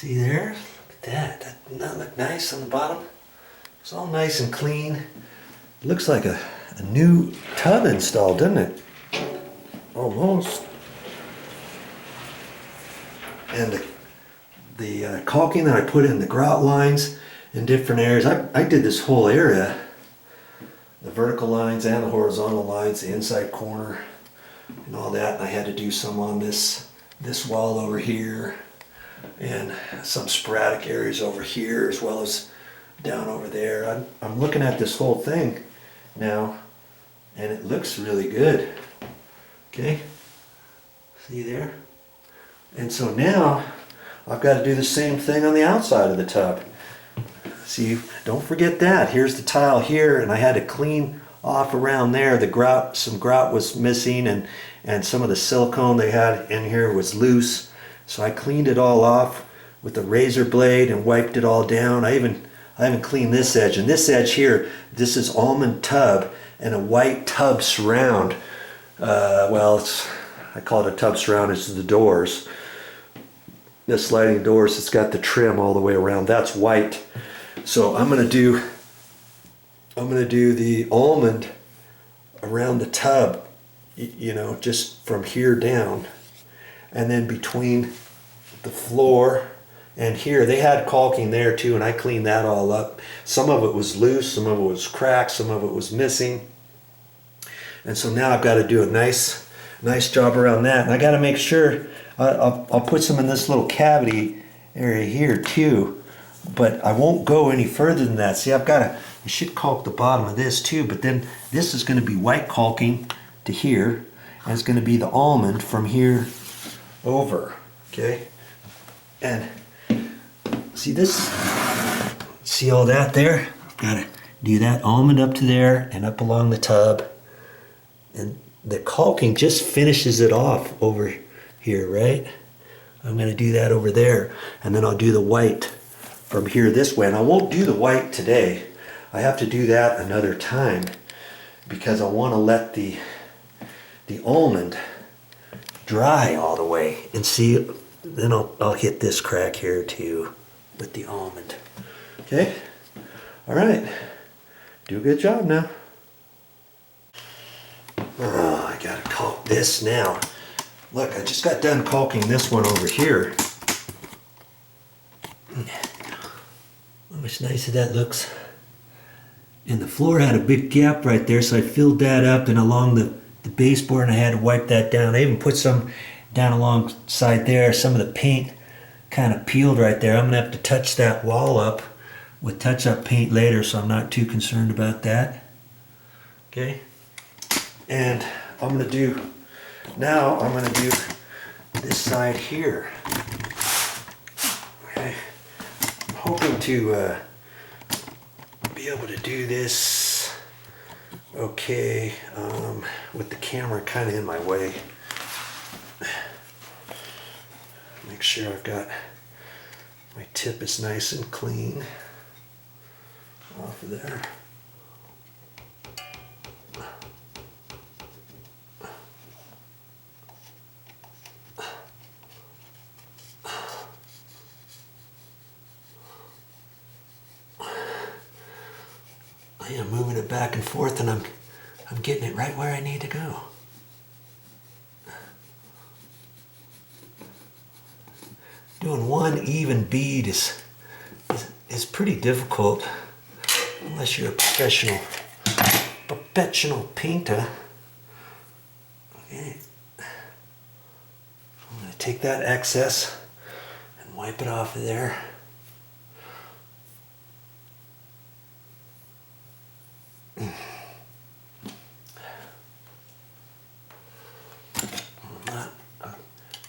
See there? Look at that. Doesn't that look nice on the bottom? It's all nice and clean. It looks like a new tub installed, doesn't it? Almost. And the caulking that I put in the grout lines in different areas. I did this whole area. The vertical lines and the horizontal lines, the inside corner and all that. And I had to do some on this wall over here and some sporadic areas over here as well as down over there. I'm looking at this whole thing now and it looks really good. Okay, see there? And so now I've got to do the same thing on the outside of the tub. See, don't forget that. Here's the tile here, and I had to clean off around there. The grout, some grout was missing, and some of the silicone they had in here was loose. So I cleaned it all off with a razor blade and wiped it all down. I haven't cleaned this edge, and this edge here, this is almond tub and a white tub surround. Well, I call it a tub surround. It's the doors. The sliding doors, it's got the trim all the way around. That's white. So I'm gonna do the almond around the tub, you know, just from here down, and then between the floor and here. They had caulking there too, and I cleaned that all up. Some of it was loose, some of it was cracked, some of it was missing, and so now I've got to do a nice job around that. And I got to make sure I'll put some in this little cavity area here too, but I won't go any further than that. See, I should caulk the bottom of this too, but then this is going to be white caulking to here, and it's going to be the almond from here over, okay? And see this, see all that there? I've got to do that almond up to there and up along the tub, and the caulking just finishes it off over here, right? I'm going to do that over there, and then I'll do the white from here this way. And I won't do the white today. I have to do that another time because I want to let the almond dry all the way. And see, then I'll hit this crack here too with the almond. Okay? All right. Do a good job now. Oh, I gotta caulk this now. Look, I just got done caulking this one over here. How much nicer that looks. And the floor had a big gap right there, so I filled that up, and along the baseboard, and I had to wipe that down. I even put some down alongside there. Some of the paint kind of peeled right there. I'm gonna have to touch that wall up with touch-up paint later, so I'm not too concerned about that. Okay? And I'm gonna do this side here. Okay. I'm hoping to be able to do this okay with the camera kind of in my way. Make sure I've got my tip is nice and clean off of there. I am moving it back and forth, and I'm getting it right where I need to go. Doing one even bead is pretty difficult unless you're a professional painter. Okay. I'm going to take that excess and wipe it off of there.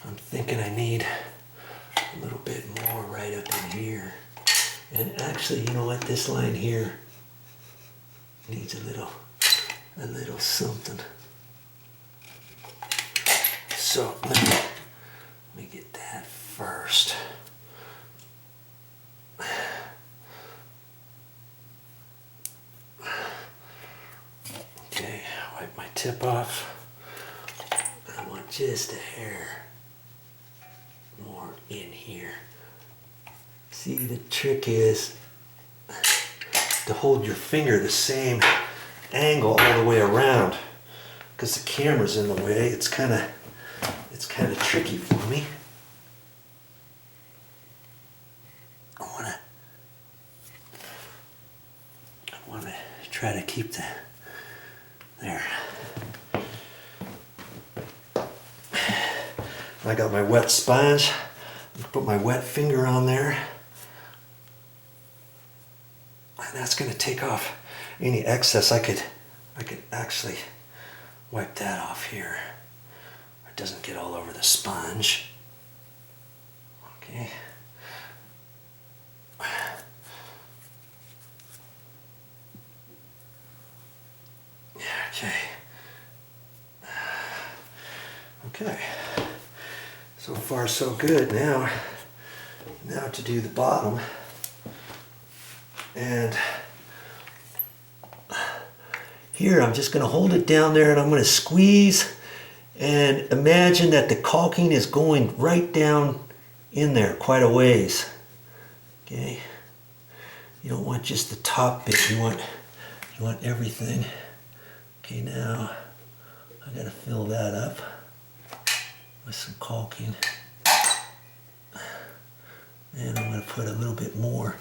I'm thinking I need a little bit more right up in here. And actually, you know what? This line here needs a little something. So let me get that first. Okay, wipe my tip off. I want just a hair more in here. See, the trick is to hold your finger the same angle all the way around, because the camera's in the way. It's kind of tricky for me. I want to try to keep there. I got my wet sponge. Put my wet finger on there. And that's going to take off any excess. I could actually wipe that off here. It doesn't get all over the sponge. Okay. Okay. So far so good. Now to do the bottom. And here I'm just going to hold it down there and I'm going to squeeze and imagine that the caulking is going right down in there quite a ways. Okay. You don't want just the top bit, you want everything. Okay, now I got to fill that up with some caulking. And I'm going to put a little bit more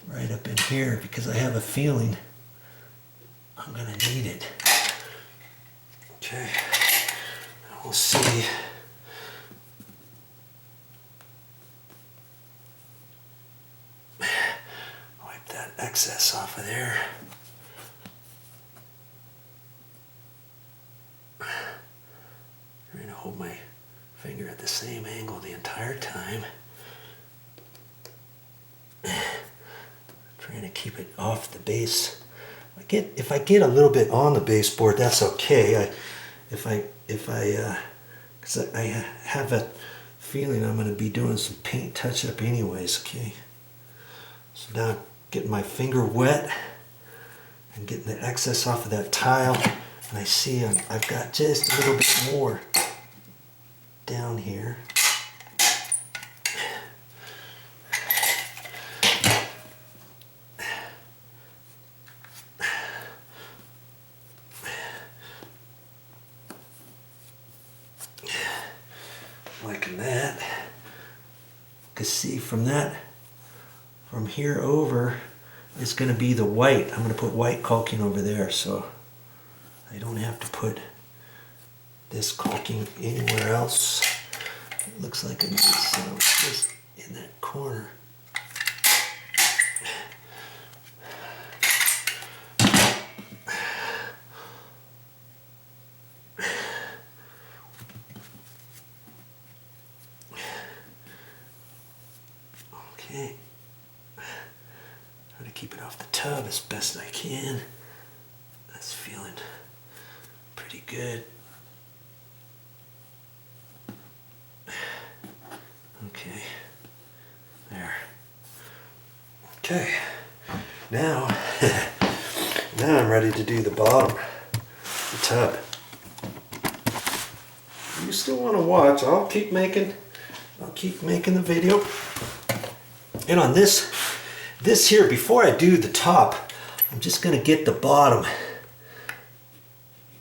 right up in here because I have a feeling I'm going to need it. Okay, now we'll see. Wipe that excess off of there. I'm going to hold my finger at the same angle the entire time. Trying to keep it off the base. If I get a little bit on the baseboard, that's okay. Because I have a feeling I'm going to be doing some paint touch-up anyways. Okay. So now I'm getting my finger wet and getting the excess off of that tile, and I see I've got just a little bit more down here. Liking that. Because see, from here over is going to be the white. I'm going to put white caulking over there, so I don't have to put this caulking anywhere else. It looks like I need some just in that corner. Okay, try to keep it off the tub as best I can. That's feeling pretty good. Okay, there. Okay, now I'm ready to do the bottom, the tub. You still want to watch? I'll keep making the video. And on this here, before I do the top, I'm just going to get the bottom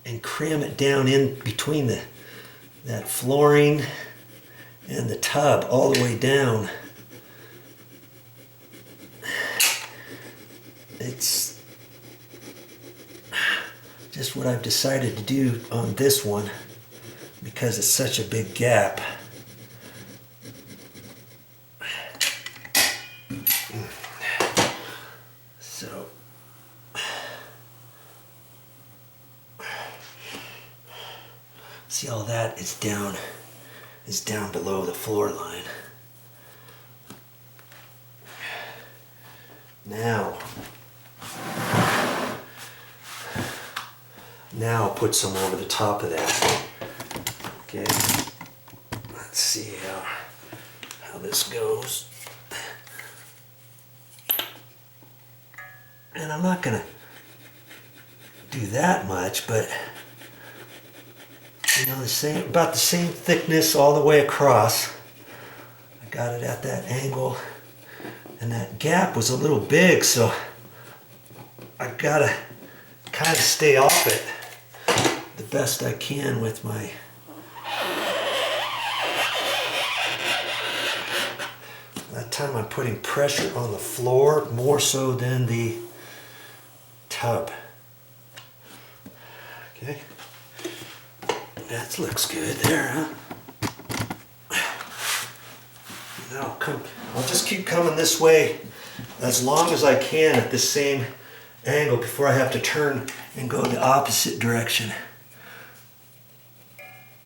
and cram it down in between that flooring and the tub all the way down. It's just what I've decided to do on this one because it's such a big gap. So see, all that is down below the floor line. Now I'll put some over the top of that. Okay, let's see how this goes. And I'm not gonna do that much, but you know, about the same thickness all the way across. I got it at that angle And that gap was a little big, so I gotta kind of stay off it the best I can with my that time I'm putting pressure on the floor more so than the tub. Okay, that looks good there, huh? Now I'll just keep coming this way as long as I can at the same angle before I have to turn and go the opposite direction.